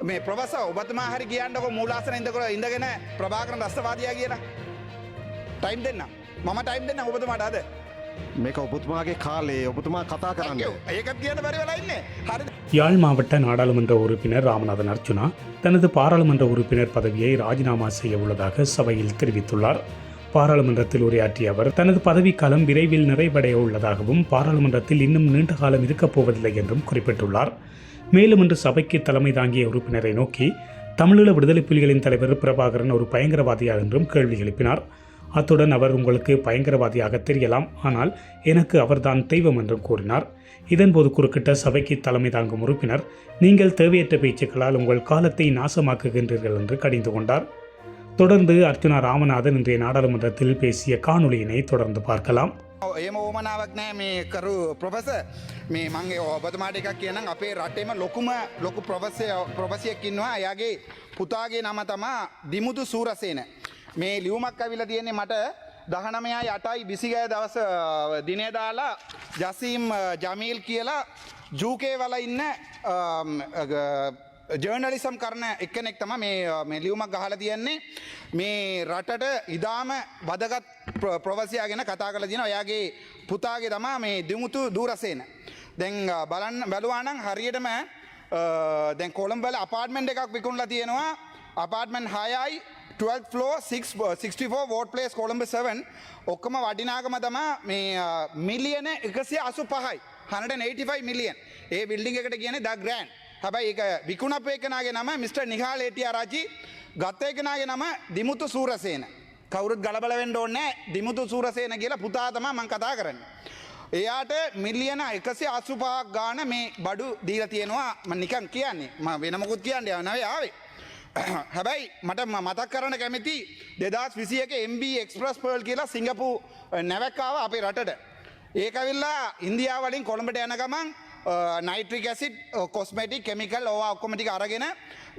මේ ප්‍රොෆෙසර් ඔබතුමා හරි කියන්නකො මූලාසන ඉඳගෙන ප්‍රභාකරන් රස්තවාදියා කියලා. ටයිම් දෙන්න. මම ටයිම් දෙන්න ඔබතුමාට අද. මේක ඔබතුමාගේ කාලේ ඔබතුමා කතා කරන්න. ඒකත් කියන්න බැරි වෙලා ඉන්නේ. හරිද? யாழ் மாவட்ட நாடாளுமன்ற உறுப்பினர் ராமநாதன் அர்ச்சுனா தனது பாராளுமன்ற உறுப்பினர் பதவியை ராஜினாமா செய்ய உள்ளதாக சபையில் தெரிவித்துள்ளார். பாராளுமன்றத்தில் உரையாற்றிய அவர் தனது பதவிக்காலம் விரைவில் நிறைவடைய உள்ளதாகவும் பாராளுமன்றத்தில் இன்னும் நீண்ட காலம் இருக்கப் போவதில்லை என்றும் குறிப்பிட்டுள்ளார். மேலும் இன்று சபைக்கு தலைமை தாங்கிய உறுப்பினரை நோக்கி தமிழீழ விடுதலை புலிகளின் தலைவர் பிரபாகரன் ஒரு பயங்கரவாதியா என்றும் கேள்வி எழுப்பினார். அத்துடன் அவர் உங்களுக்கு பயங்கரவாதியாக தெரியலாம், ஆனால் எனக்கு அவர்தான் தெய்வம் என்றும் கூறினார். இதன்போது குறுக்கிட்ட சபைக்கு தலைமை தாங்கும் உறுப்பினர், நீங்கள் தேவையற்ற பேச்சுக்களால் உங்கள் காலத்தை நாசமாக்குகின்றீர்கள் என்று கடிந்து கொண்டார். தொடர்ந்து அர்ச்சுனா ராமநாதன் இன்றைய நாடாளுமன்றத்தில் பேசிய காணொலியினை தொடர்ந்து பார்க்கலாம். එහෙම ඕමනාවක් නෑ මේ කරු ප්‍රොෆෙසර් මේ මගේ ඔබතුමාට එකක් කියනනම් අපේ රටේම ලොකු ප්‍රොෆෙසරයෙක් ඉන්නවා. එයාගේ පුතාගේ නම තමා දිමුතු සූරසේන. මේ ලියුමක් ඇවිල්ලා තියෙන්නේ මට 19/8/20 දවස් දිනේ දාලා ජසීම් ජමීල් කියලා ජූකේ වල ඉන්න ජර්නලිසම් කරන එක්කෙනෙක් තමයි මේ ලියුමක් ගහලා තියන්නේ. මේ රටට ඉදාම වදගත් ප්‍රොෆෙසරයා ගැන කතා කරලා තියෙනවා. එයාගේ පුතාගේ තමයි මේ දිමුතු දූරසේන. දැන් බලන්න බැලුවා නම් හරියටම දැන් කොළඹ වල අපාර්ට්මන්ට් එකක් විකුණලා තියෙනවා. අපාර්ට්මන්ට් 6යි 12th floor 64 Ward Place Colombo 7 ඔක්කොම වටිනාකම තමයි මේ මිලියන 185යි 185 මිලියන්. ඒ බිල්ඩින් එකට කියන්නේ ද ග්‍රෑන්ඩ්. හැබැයි ඒක විකුණපු එකනාගේ නම මිස්ටර් නිහාල් එටිආරාචි, ගත්ත එකනාගේ නම දිමුතු සූරසේන. කවුරුත් ගලබල වෙන්න ඕනේ නැහැ. දිමුතු සූරසේන කියලා පුතා තමයි මම කතා කරන්නේ. එයාට මිලියන 185ක් ගාන මේ බඩු දීලා තියෙනවා. මම නිකන් කියන්නේ. මම වෙන මොකුත් කියන්නේ නෙවෙයි ආවේ. හැබැයි මට මතක් කරන්න කැමති 2021 MB එක්ස්ප්‍රස් පර්ල් කියලා සිංගප්පූ නැවක් ආවා අපේ රටට. ඒක ඇවිල්ලා ඉන්දියාව වලින් කොළඹට යන ගමන් නයිට්‍රික් ඇසිඩ් කොස්මෙටික් කෙමිකල් ඕවා ඔක්කොම ටික අරගෙන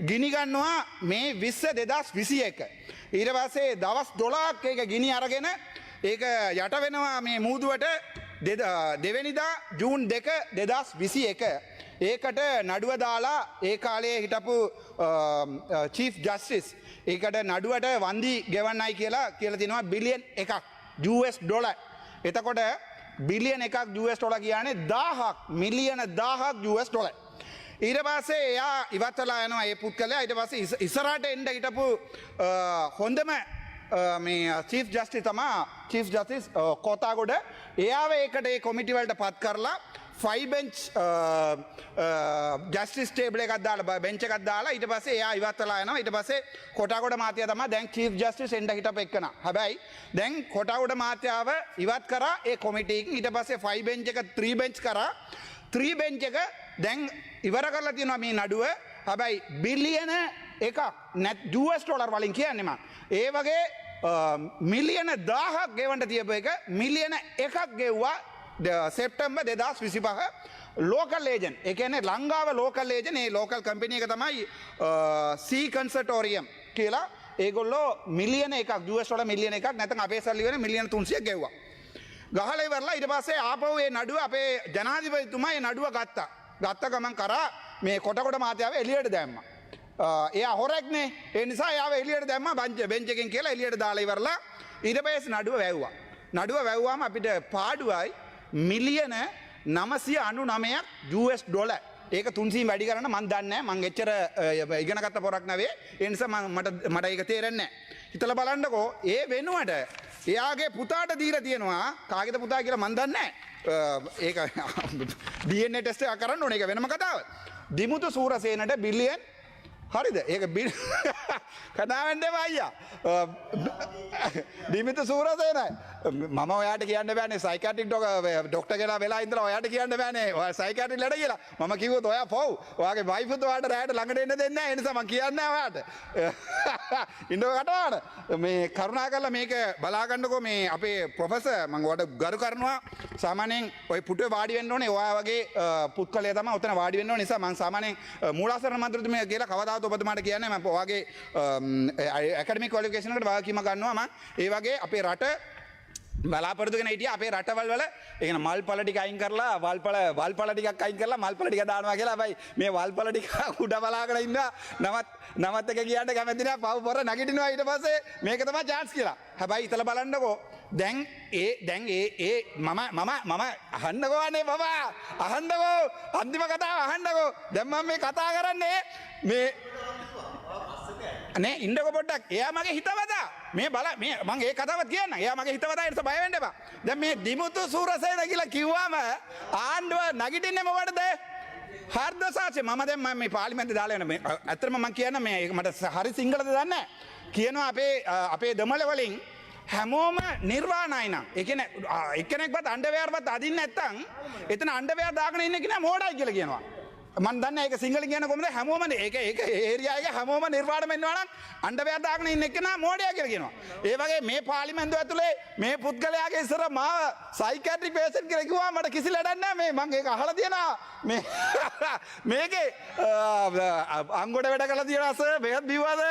ගිනි ගන්නවා මේ 2021. ඊට පස්සේ දවස් 12ක් ඒක ගිනි අරගෙන ඒක යට වෙනවා මේ මූදුවට දෙවෙනිදා ජූන් 2 2021. ඒකට නඩුව දාලා ඒ කාලේ හිටපු චීෆ් ජස්ටිස් ඒකට නඩුවට වන්දි ගෙවන්නයි කියලා තිනවා බිලියන් 1ක් US ඩොලර්. එතකොට බිලියන 1ක් US ඩොලර් කියන්නේ 1000ක් මිලියන 1000ක් US ඩොලර්. ඊට පස්සේ එයා ඉවත් වෙලා යනවා ඒ පුත්කලයා. ඊට පස්සේ ඉස්සරහට එන්න හිටපු හොඳම මේ චීෆ් ජස්ටිස් තමයි චීෆ් ජස්ටිස් කොතාගොඩ. එයාව ඒකට ඒ කොමිටි වලට පත් කරලා 5 bench ජස්ටිස් ටේබල් එකක් දාලා බෙන්ච් එකක් දාලා ඊට පස්සේ එයා ඉවත් වෙලා යනවා. ඊට පස්සේ කොටාගොඩ මහත්තයා තමයි දැන් චීෆ් ජස්ටිස් එන්න හිටපු එක්කන. හැබැයි දැන් කොටාගොඩ මහත්තයාව ඉවත් කරා ඒ කොමිටි එකෙන්. ඊට පස්සේ 5 bench එක 3 bench කරා. 3 bench එක දැන් ඉවර කරලා තියෙනවා මේ නඩුව. හැබැයි බිලියන 1ක් US ඩොලර් වලින් කියන්නේ මම. ඒ වගේ මිලියන 1000ක් ගෙවන්න තියපු එක මිලියන 1ක් ගෙව්වා සෙප්ටම්බර් 2025 ලෝකල් ඒජන්. ඒ කියන්නේ ලංකාව ලෝකල් ඒජන්. ඒ ලෝකල් කම්පැනි එක තමයි සී කන්සර්ටෝරියම් කියලා. ඒගොල්ලෝ මිලියන 1ක් US ඩොලර් මිලියන 1ක් නැත්නම් අපේ සල්ලි වෙන මිලියන 300ක් ගෙව්වා. ගහලා ඉවරලා ඊට පස්සේ ආපහු ඒ නඩුව අපේ ජනාධිපතිතුමා ඒ නඩුව ගත්තා. ගත්ත ගමන් කරා මේ කොටකොඩ මහත්තයාව එළියට දැම්මා. එයා හොරෙක්නේ. ඒ නිසා එයාව එළියට දැම්මා බෙන්ච් එකෙන් කියලා එළියට දාලා ඉවරලා ඊට පස්සේ නඩුව වැව්වා. නඩුව වැව්වාම අපිට පාඩුවයි මිලියන 999ක් US ඩොලර්. ඒක 300 වැඩි කරන්න මන් දන්නේ නැහැ. මං එච්චර ඉගෙන ගත්ත පොරක් නෙවෙයි. ඒ නිසා මට ඒක තේරෙන්නේ නැහැ. හිතලා බලන්නකෝ ඒ වෙනුවට එයාගේ පුතාට දීලා තියෙනවා. කාගේද පුතා කියලා මන් දන්නේ නැහැ. ඒක DNA ටෙස්ට් එක කරන්න ඕනේ. ඒක වෙනම කතාවක්. දිමුතු සූරසේනට බිලියන් හරිද? ඒක කතාවෙන් දෙපා අයියා. දිමුතු සූරසේනයි. මම ඔයාට කියන්න බෑනේ සයිකියාට්‍රික් ඩොක්ටර් කෙනා වෙලා ඉඳලා ඔයාට කියන්න බෑනේ ඔයා සයිකියාට්‍රික් ලඩ කියලා. මම කිව්වොත් ඔයා පව්. ඔයාගේ වයිෆ් උත් ඔයාට රැයට ළඟට එන්න දෙන්නේ නැහැ. ඒ නිසා මම කියන්නේ නැහැ ඔයාට. ඉන්නව කටවාඩ. මේ කරුණාකරලා මේක බලා ගන්නකෝ මේ අපේ ප්‍රොෆෙසර් මම ඔයාට ගරු කරනවා. සාමාන්‍යයෙන් ඔය පුටුවේ වාඩි වෙන්න ඕනේ. ඔයා වගේ පුත්කලයා තමයි උතන වාඩි වෙන්න ඕනේ. නිසා මම සාමාන්‍යයෙන් මූලාසන මන්ත්‍රතුමිය කියලා කවදාවත් ඔබතුමාට කියන්නේ මම ඔයාගේ ඇකඩමික් ක්වොලිෆිකේෂන් එකට වාගකීම ගන්නවා මම. ඒ වගේ අපේ රට බලාපොරොත්තුගෙන හිටිය අපේ රටවල් වල ඒකන මල්පල ටික අයින් කරලා වල්පල ටිකක් අයින් කරලා මල්පල ටික දානවා කියලා. හැබැයි මේ වල්පල ටික උඩ බලාගෙන ඉන්නවා. නමත් එක කියන්න කැමති නෑ. පව පොර නැගිටිනවා ඊට පස්සේ මේක තමයි chance කියලා. හැබැයි ඉතල බලන්නකෝ. දැන් මම අහන්නකෝ අනේ බබා අහන්නකෝ අන්තිම කතාව අහන්නකෝ. දැන් මම මේ කතා කරන්නේ මේ නේ ඉන්නකො පොඩ්ඩක්. එයා මගේ හිතවතා. මේ බල මේ මම ඒ කතාවත් කියන්න. එයා මගේ හිතවතා. ඒ නිසා බය වෙන්න එපා. දැන් මේ දිමුතු සූරසේන කියලා කිව්වම ආණ්ඩුව නැගිටින්නේ මොකටද? හර්ධ සාක්ෂි. මම දැන් මේ පාර්ලිමේන්තුවේ දාලා යන මේ ඇත්තටම මම කියන්න මේ මට හරි සිංහලද දන්නේ නැහැ. කියනවා අපේ දමල වලින් හැමෝම නිර්වාණයි නම්. ඒ කියන්නේ එක්කෙනෙක්වත් අන්ඩර්වෙයාර්වත් අදින්න නැත්තම් එතන අන්ඩර්වෙයාර් දාගෙන ඉන්න කෙනා මෝඩයි කියලා කියනවා. මන් දන්නේ ඒක සිංහලෙන් කියන කොහොමද හැමෝම ඒක ඒරියා එකේ හැමෝම නිර්වාණය වෙන්නවා නම් අන්ඩර්වෙයාර් දාගෙන ඉන්න එක්කෙනා මෝඩයා කියලා කියනවා. ඒ වගේ මේ පාර්ලිමේන්තුව ඇතුලේ මේ පුද්ගලයාගේ ඉස්සර මාව සයිකියාට්‍රික් පේෂන්ට් කියලා කිව්වා මට කිසි ලඩක් නැහැ. මේ මම ඒක අහලා තියෙනවා. මේකේ අංගොඩ වැඩ කරලා තියෙනවා සර් බෙහෙත් බිව්වද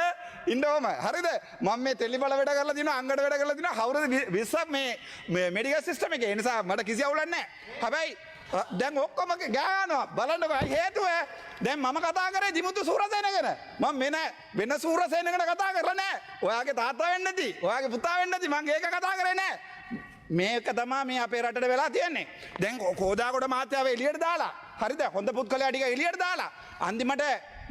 ඉන්නවම හරිද? මම මේ තෙලිබල වැඩ කරලා තියෙනවා අංගඩ වැඩ කරලා තියෙනවා අවුරුදු 20ක් මේ මෙඩිකල් සිස්ටම් එකේ. ඒ නිසා මට කිසි අවුලක් නැහැ. හැබැයි දැන් ඔක්කොම ගානවා බලන්නකෝ හේතුව. දැන් මම කතා කරේ දිමුතු සූරසේන ගැන. මම වෙන සූරසේන ගැන කතා කරලා නැහැ. ඔයාගේ තාත්තා වෙන්න නැති. ඔයාගේ පුතා වෙන්න නැති. මම ඒක කතා කරේ නැහැ. මේක තමයි මේ අපේ රටට වෙලා තියෙන්නේ. දැන් කෝදාගොඩ මහත්තයාව එළියට දාලා හරිද? හොඳ පුත්කලයා ටික එළියට දාලා අන්තිමට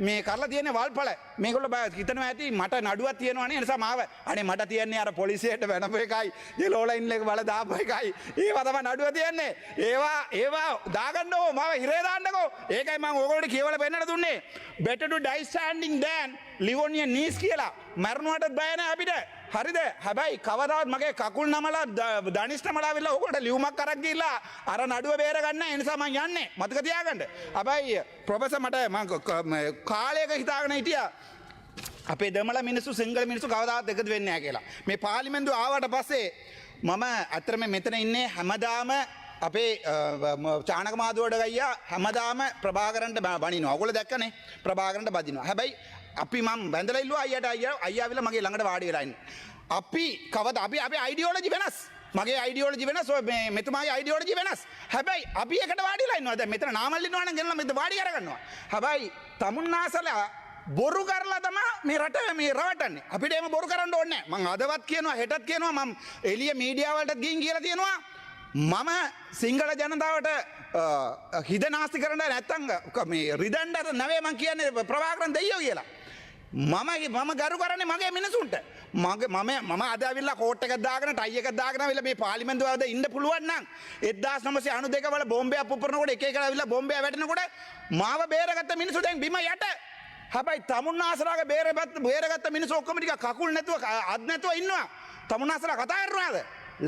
මේ කරලා තියෙන වල්පල මේගොල්ලෝ හිතනවා ඇති මට නඩුවක් තියෙනවා නේ. ඒ නිසා මාව අනේ මට තියන්නේ අර පොලිසියට වෙනපු එකයි ජෙලෝලයින් එක වල දාපු එකයි. ඒවා තමයි නඩුව තියන්නේ. ඒවා දාගන්න ඕ මාව හිරේ දාන්නකෝ. ඒකයි මම ඕගොල්ලෝ කියවලා පෙන්නන්න දුන්නේ. better to die standing than live on your knees කියලා. මරණයට බය නැහැ අපිට. හරිද? හැබැයි කවදාවත් මගේ කකුල් නමලා දනිෂ්ඨ මලාවිල්ලා ඕකට ලියුමක් අරන් ගිහලා අර නඩුව බේර ගන්න. ඒ නිසා මං යන්නේ. මතක තියාගන්න. හැබැයි ප්‍රොෆෙසර් මට මං කාලයක හිතාගෙන හිටියා අපේ දෙමළ මිනිස්සු සිංහල මිනිස්සු කවදාවත් එකතු වෙන්නේ නැහැ කියලා. මේ පාර්ලිමේන්තුව ආවට පස්සේ මම අත්‍තරම මෙතන ඉන්නේ හැමදාම අපේ චානක මාදුවට ගයියා හැමදාම ප්‍රභාකරන්ට බනිනවා. ඔයගොල්ලෝ දැක්කනේ ප්‍රභාකරන්ට බදිනවා. හැබැයි අපි මම වැඳලා ඉල්ලුවා අයියා විල මගේ ළඟට වාඩි වෙලා ඉන්න. අපි කවදා අපි අයිඩියෝලොජි වෙනස්. මගේ අයිඩියෝලොජි වෙනස්. ඔය මෙතුමාගේ අයිඩියෝලොජි වෙනස්. හැබැයි අපි එකට වාඩිලා ඉන්නවා. දැන් මෙතන නාමල් ඉන්නවා නම් ගෙනලා මෙතන වාඩි කරගන්නවා. හැබැයි තමුන්නාසලා බොරු කරලා තමයි මේ රට මේ රවටන්නේ. අපිට එහෙම බොරු කරන්න ඕනේ නැහැ. මම අදවත් කියනවා හෙටත් කියනවා මම එළිය මීඩියා වලටත් ගිහින් කියලා තියෙනවා. මම සිංහල ජනතාවට හිත නාස්ති කරන්න නැත්තම් මේ රිදණ්ඩට නෙවෙයි මම කියන්නේ ප්‍රභාකරන් දෙයියෝ කියලා. මම ගරු කරන්නේ මගේ මිනිසුන්ට. මම අද ඇවිල්ලා කෝට් එකක් දාගෙන ටයි එකක් දාගෙන ඇවිල්ලා මේ පාර්ලිමේන්තුව වල ඉන්න පුළුවන් නම් 1992 වල බෝම්බයක් පුපුරනකොට එක එක ඇවිල්ලා බෝම්බය වැටෙනකොට මාව බේරගත්ත මිනිස්සු දැන් බිම යට. හැබැයි තමුන්නාසලාගේ බේරගත්ත මිනිස්සු ඔක්කොම ටික කකුල් නැතුව අත් නැතුව ඉන්නවා. තමුන්නාසලා කතා කරනවාද?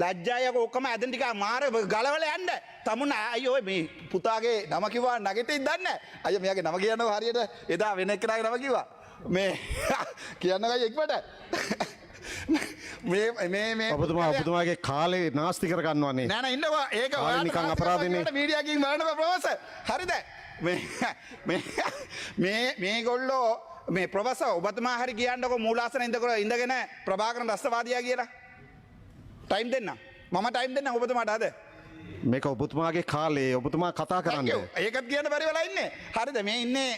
ලැජ්ජායක ඔක්කොම ඇදෙන් ටික මාර ගලවල යන්න. තමුන් අයියෝ මේ පුතාගේ නම කිව්වා නැගිටින්න දන්නේ නැහැ. අයියෝ මෙයාගේ නම කියනවා හරියට එදා වෙන එක්කෙනාගේ නම කිව්වා. මේ කියන්නකයි එක්වට මේ ඔබතුමාගේ කාලේ නාස්ති කරගන්නවනේ. නෑ නෑ ඉන්නකෝ ඒක ඔයාලා නිකන් අපරාධනේ. මීඩියා කින් බලන්නකෝ ප්‍රොෆෙසර්. හරිද? මේගොල්ලෝ මේ ප්‍රොෆෙසර් ඔබතුමා හරි කියන්නකෝ මූලාසන ඉඳගෙන ප්‍රභාකරන් රස්තවාදියා කියලා. ටයිම් දෙන්න. මම ටයිම් දෙන්න ඔබතුමාට අද. මේක ඔබතුමාගේ කාලේ ඔබතුමා කතා කරන්නේ. ඒකත් කියන්න බැරි වෙලා ඉන්නේ. හරිද? මේ ඉන්නේ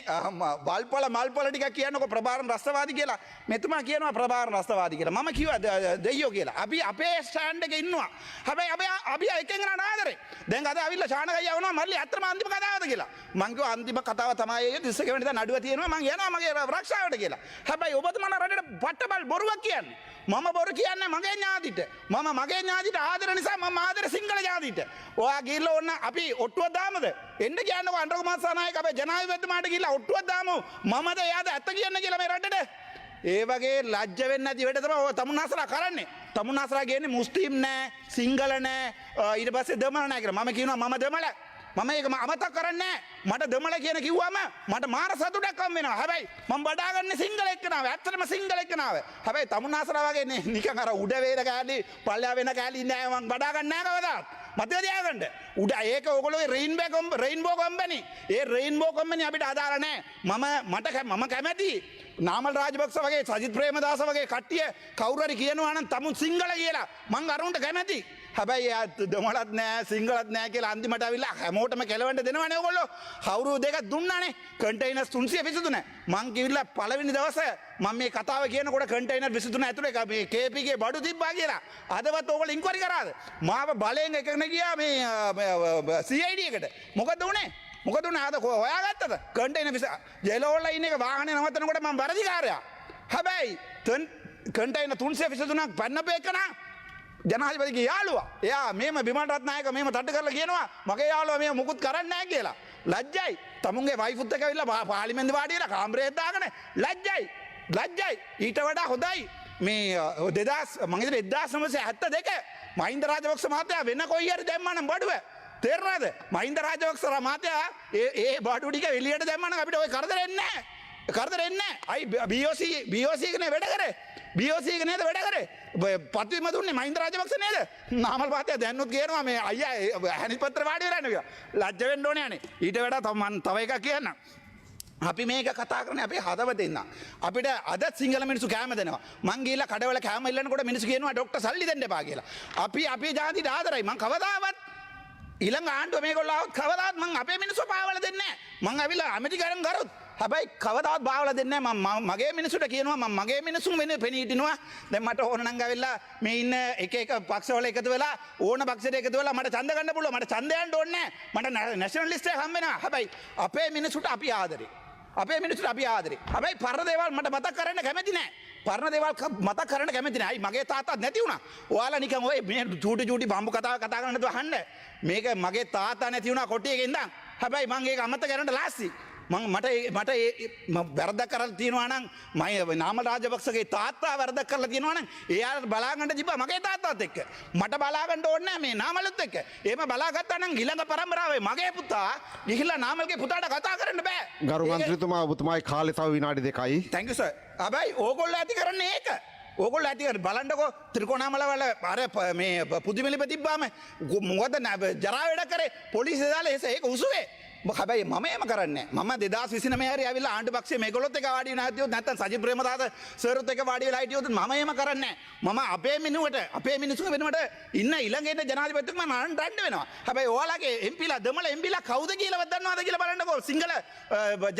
වල්පල මල්පල ටිකක් කියන්නකො ප්‍රභාකරන් රස්තවාදී කියලා. මෙතුමා කියනවා ප්‍රභාකරන් රස්තවාදී කියලා. මම කිව්වා දෙයියෝ කියලා. අපි අපේ ස්ටෑන්ඩ් එකේ ඉන්නවා. හැබැයි අපි එකෙන් ගන්න ආදරේ. දැන් අද අවිල්ලා ශානක අයියා වුණා මල්ලි ඇත්තම අන්තිම කතාවද කියලා. මං කිව්වා අන්තිම කතාව තමයි ඒක 31 වෙනිදා නඩුව තියෙනවා මං යනවා මගේ රක්ෂාවට කියලා. හැබැයි ඔබතුමාලා රටේට පට්ටබල් බොරුවක් කියන්නේ. මම බොරු කියන්නේ මගේ ඥාතිට. මගේ ඥාතිට ආදර නිසා මම ආදර සිංහල ඥාතිට. ඔයා ගිහිල්ලා ඕන්න අපි ඔට්ටුවක් දාමුද? එන්න කියන්නකෝ අන්ඩර්කුමාර සනායක අපේ ජනාධිපතිතුමාට ගිහිල්ලා ඔට්ටුවක් දාමු. මමද එයාද ඇත්ත කියන්නේ කියලා මේ රටට. ඒ වගේ ලැජ්ජ වෙන්නේ නැති වැඩ තමයි ඔය තමුන්නාසලා කරන්නේ. තමුන්නාසලා කියන්නේ මුස්ලිම් නෑ, සිංහල නෑ, ඊට පස්සේ දෙමළ නෑ කියලා. මම කියනවා මම දෙමළ. මම ඒක අමතක කරන්නේ නැහැ. මට දෙමළ කියන කිව්වම මට මාර සතුටක් හම් වෙනවා. හැබැයි මම බඩාගන්නේ සිංහල එක්කනාව. ඇත්තටම සිංහල එක්කනාව. හැබැයි තමුන්නාසලා වගේ නේ නිකන් අර උඩ වේද කෑලි, පල්ලෙහා වෙන කෑලි නෑ මම බඩාගන්නේ නැහැ කවදාවත්. මතක තියාගන්න. උඩ ඒක ඕගොල්ලෝගේ රේන්බෝ කම්පැනි. ඒ රේන්බෝ කම්පැනි අපිට අදාළ නැහැ. මම කැමැති නාමල් රාජපක්ෂ වගේ සජිත් ප්‍රේමදාස වගේ කට්ටිය කවුරු හරි කියනවා නම් තමුන් සිංහල කියලා. මං අරුන්ට කැමැති. හැබැයි එයා දෙමළත් නෑ සිංහලත් නෑ කියලා අන්තිමට අවිල්ලා හැමෝටම කෙලවන්න දෙනවනේ ඔයගොල්ලෝ. අවුරුදු දෙකක් දුන්නානේ. කන්ටේනර්ස් 323. මං කිව්ලා පළවෙනි දවසේ මම මේ කතාව කියනකොට කන්ටේනර් 23 ඇතුලේ මේ KP ගේ බඩු තිබ්බා කියලා. අදවත් ඕගොල්ලෝ ඉන්ක්වයරි කරාද? මාව බලෙන් එකගෙන ගියා මේ CID එකට. මොකද උනේ? මොකද උනේ ආද හොයාගත්තද? කන්ටේනර් ජෙලවල ඉන්න එක වාහනේ නවත්තනකොට මම වරදිකාරයා. හැබැයි කන්ටේනර් 323ක් පන්නපේකන ජනාධිපතිගේ යාළුවා. එයා මේම බිමල් රත්නායක මේම තට්ටු කරලා කියනවා මගේ යාළුවා මේව මුකුත් කරන්නේ නැහැ කියලා. ලැජ්ජයි. තමුන්ගේ වයිෆුත් එක්ක ඇවිල්ලා පාර්ලිමේන්තු වාඩිලා කාමරේට දාගෙන ලැජ්ජයි. ලැජ්ජයි. ඊට වඩා හොඳයි මේ 1972 මහින්ද රාජපක්ෂ මහත්තයා වෙන කොයි හරි දැම්මනම් බඩුව. තේරෙනවද? මහින්ද රාජපක්ෂ මහත්තයා ඒ බඩු ටික එළියට දැම්මනම් අපිට ওই කරදර එන්නේ නැහැ. කරදර එන්නේ නැහැ. අයි BOC එකනේ වැඩ කරේ. BOC එක නේද වැඩ කරේ? පත්විම දුන්නේ මහින්ද රාජපක්ෂ නේද? නාමල් මහත්තයා දැන්නුත් කියනවා මේ අයියා හැනිත් පත්‍ර වාඩි වෙලා ඉන්න කියලා. ලැජ්ජ වෙන්න ඕනේ අනේ. ඊට වඩා තව එකක් කියන්න. අපි මේක කතා කරන්නේ අපේ හදවතේ ඉඳන්. අපිට අද සිංහල මිනිස්සු කෑම දෙනවා. මං ගිහලා කඩවල කෑම ඉල්ලනකොට මිනිස්සු කියනවා ડોක්ටර් සල්ලි දෙන්න එපා කියලා. අපි අපේ ජාතිට ආදරයි. මං කවදාවත් ඊළඟ ආණ්ඩුව මේගොල්ලෝ આવත් කවදාවත් මං අපේ මිනිස්සු පාවල දෙන්නේ නැහැ. මං ඇවිල්ලා ඇමරිකාවෙන් කරොත් හැබැයි කවදාවත් බාවල දෙන්නේ නැහැ. මම මගේ මිනිස්සුන්ට කියනවා මම මගේ මිනිස්සුන් වෙන පෙනී හිටිනවා. දැන් මට ඕන නම් ඇවිල්ලා මේ ඉන්න එක පක්ෂවල එකතු වෙලා ඕන පක්ෂයට එකතු වෙලා මට ඡන්ද ගන්න පුළුවන්. මට ඡන්ද යන්න ඕනේ නැහැ. මට නැෂනල් ලිස්ට් එක හම්බ වෙනවා. හැබැයි අපේ මිනිස්සුන්ට අපි ආදරේ. අපේ මිනිස්සුන්ට අපි ආදරේ. හැබැයි පරණ දේවල් මට මතක් කරන්න කැමති නැහැ. පරණ දේවල් මතක් කරන්න කැමති නැහැ. අයි මගේ තාත්තාත් නැති වුණා. ඔයාලා නිකන් ඔය මේ චූටි බම්බු කතා කරන්න නැතුව අහන්න. මේක මගේ තාත්තා නැති වුණා කොටියක ඉඳන්. හැබැයි මං ඒක අමතක කරන්න ලාස්ති. මට වැරදක් කරලා තියෙනවා නම් මම නාමල් රාජපක්ෂගේ තාත්තා වැරදක් කරලා තියෙනවා නම් එයාට බලාගන්න තිබ්බා මගේ තාත්තාත් එක්ක. මට බලාගන්න ඕනේ නැහැ මේ නාමලුත් එක්ක. එහෙම බලාගත්තා නම් ඊළඟ පරම්පරාවේ මගේ පුතා ගිහිල්ලා නාමල්ගේ පුතාට කතා කරන්න බෑ. ගරු මන්ත්‍රීතුමා ඔබතුමායි කාලේ තව විනාඩි 2යි. thank you sir. හැබැයි ඕගොල්ලෝ ඇති කරන්නේ ඒක. ඕගොල්ලෝ ඇති කරන්නේ බලන්නකෝ ත්‍රිකෝණාමල වල අර මේ පුදුමෙලිප තිබ්බාම මොකද ජරා වැඩ කරේ පොලිසිය දාලා ඒක උසුවේ. හැබැයි මම එහෙම කරන්නේ නැහැ. මම 2029 හරි ඇවිල්ලා ආණ්ඩු පක්ෂයේ මේගොල්ලොත් එක වාඩි වෙනා හිටියොත් නැත්නම් සජිත් ප්‍රේමදාස සර්ත් එක වාඩි වෙලා හිටියොත් මම එහෙම කරන්නේ නැහැ. මම අපේ මිනුවට අපේ මිනිසුන් වෙනුවට ඉන්න ඊළඟ එන ජනාධිපතිතුමා මම අඬන්න වෙනවා. හැබැයි ඔයාලගේ එම්පීලා දමල එම්පීලා කවුද කියලාවත් දන්නවද කියලා බලන්නකෝ සිංහල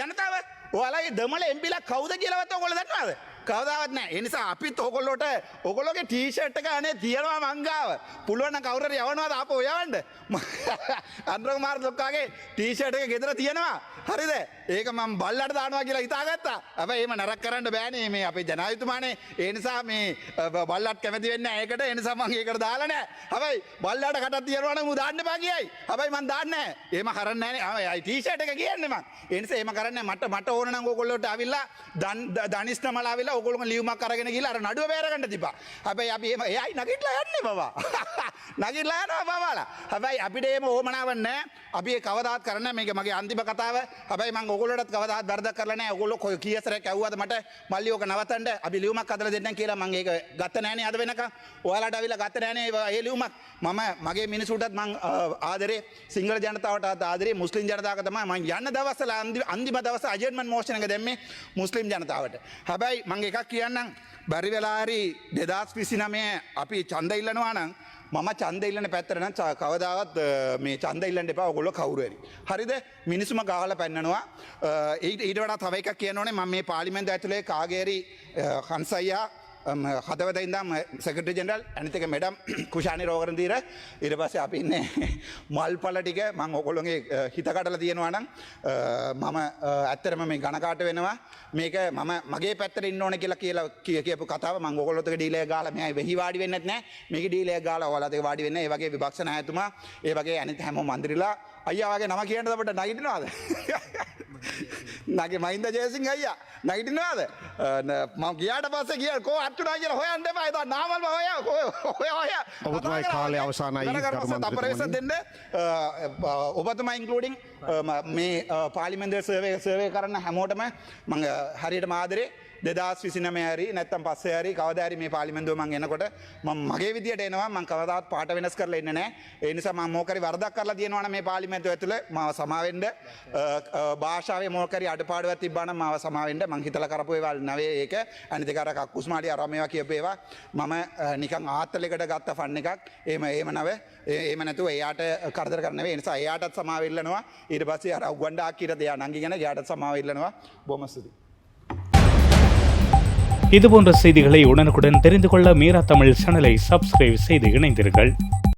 ජනතාව. ඔයාලගේ දමල එම්පීලා කවුද කියලාවත් ඔයගොල්ලෝ දන්නවද? කවදාවත් නැහැ. ඒ නිසා අපිත් ඔයගොල්ලෝට ඔයගොල්ලෝගේ ටී-ෂර්ට් එක අනේ තියනවා මංගාව. පුළුවන් නම් කවුරු හරි යවනවාද ආපහු යවන්න. අන්ද්‍ර කුමාර ලොක්කාගේ ටී-ෂර්ට් එක ගෙදර තියෙනවා. හරිද? ඒක මම බල්ලට දානවා කියලා හිතාගත්තා. හැබැයි එහෙම නරක කරන්න බෑනේ මේ අපේ ජනාධිපතිතුමානේ. ඒ නිසා මේ බල්ලට කැමති වෙන්නේ නැහැ ඒකට. ඒ නිසා මම ඒකට දාලා නැහැ. හැබැයි බල්ලට කටක් තියනවා නම් ඌ දාන්න එපා කියයි. හැබැයි මම දාන්නේ නැහැ. එහෙම කරන්නේ නැහැ නේ. ටී-ෂර්ට් එක කියන්නේ මම. ඒ නිසා එහෙම කරන්නේ මට ඕන නම් ඔයගොල්ලෝට ආවිල්ලා දනිස්නමල ආවිල්ලා ඔයගොල්ලෝ ලියුමක් අරගෙන ගිහලා අර නඩුව බේරගන්න තිබ්බා. හැබැයි අපි එහෙම එයයි නගිටලා යන්නේ බබා. නගිටලා යනවා බබාලා. හැබැයි අපිට එහෙම ඕමනාවක් නැහැ. අපි ඒ කවදාත් කරන්නේ මේක මගේ අන්තිම කතාව. හැබැයි මම ඔයගොල්ලෝටත් කවදාත් වරදක් කරලා නැහැ. ඔයගොල්ලෝ කීයසරයක් ඇහුවද මට මල්ලි ඕක නවත්තන්න අපි ලියුමක් හදලා දෙන්නම් කියලා මම ඒක ගත්ත නෑනේ අද වෙනකන්. ඔයාලට අවිලා ගත්ත නෑනේ ඒ ලියුමක්. මම මගේ මිනිසුන්ටත් මම ආදරේ සිංහල ජනතාවටත් ආදරේ මුස්ලිම් ජනතාවට තමයි මම යන්න දවස්වල අන්තිම දවසේ අජර්මන් මෝෂන් එක දැම්මේ මුස්ලිම් ජනතාවට. හැබැයි මම එකක් කියන්නම් බැරි වෙලා හරි 2029 අපි ඡන්ද ඉල්ලනවා නම් මම ඡන්ද ඉල්ලන පැත්තට නම් කවදාවත් මේ ඡන්ද ඉල්ලන්න එපා ඔයගොල්ලෝ කවුරු හරි. හරිද? මිනිස්සුම ගහලා පෙන්නනවා. ඊට වඩා තව එකක් කියන්න ඕනේ මම මේ පාර්ලිමේන්තුව ඇතුලේ කාගේරි හංසයියා හදවත ඉඳන් සෙක්‍රටරි ජෙනරල් අනිත් එක මැඩම් කුෂානි රෝගරන්දීර ඊට පස්සේ අපි ඉන්නේ මල්පල ටික මම ඔයගොල්ලෝගේ හිත කඩලා තියෙනවා නම් මම ඇත්තටම මේ ඝනකාට වෙනවා මේක මම මගේ පැත්තට ඉන්න ඕනේ කියලා කියපු කතාව මම ඔයගොල්ලොත් එක ඩීලර් ගාලා මෙහා වෙහි වාඩි වෙන්නෙත් නැහැ මේක ඩීලර් ගාලා ඔයාලත් එක වාඩි වෙන්නේ ඒ වගේ විපක්ෂ නායකතුමා ඒ වගේ අනිත් හැමෝම මන්දිරලා අයියා වගේ නම කියන්නද අපිට නැගිටිනවද නගේ මහින්ද ජයසිංහ අයියා නැගිටිනවද මම ගියාට පස්සේ ගියා කෝ අට්ටුනා කියලා හොයන්න එපා ඒක නාමල්ම හොයා ඔබතුමායි කාලේ අවසానයි දෙන්න ඔබතුමා ඉන්ක්ලූඩින් මේ පාලිමෙන්ද සර්වය කරන්න හැමෝටම මං හරියට මාදරේ 2029 හරි නැත්තම් පස්සේ හරි කවදා හරි මේ පාර්ලිමේන්තුව මං එනකොට මම මගේ විදියට එනවා මං කවදාවත් පාට වෙනස් කරලා ඉන්නේ නැහැ ඒ නිසා මම මොකරි වරදක් කරලා තියෙනවා නම් මේ පාර්ලිමේන්තුව ඇතුලේ මාව සමාවෙන්න භාෂාවේ මොකරි අඩපාඩුවක් තිබ්බා නම් මාව සමාවෙන්න මං හිතලා කරපු ඒවා නෙවෙයි ඒක අනිත් එක අර කක්කුස් මාඩි අර මේවා කියපු ඒවා මම නිකන් ආත්තලයකට ගත්ත ෆන් එකක් එහෙම නව එහෙම නැතුව එයාට කරදර කරන්න නෙවෙයි ඒ නිසා එයාටත් සමාවෙල්ලනවා ඊට පස්සේ අර උගණ්ඩා කීර දෙයා නංගි ගැන එයාටත් සමාවෙල්ලනවා බොහොම ස්තුතියි இதுபோன்ற செய்திகளை உடனுக்குடன் தெரிந்து கொள்ள மீரா தமிழ் சேனலை சப்ஸ்கிரைப் செய்து இணைந்தீர்கள்.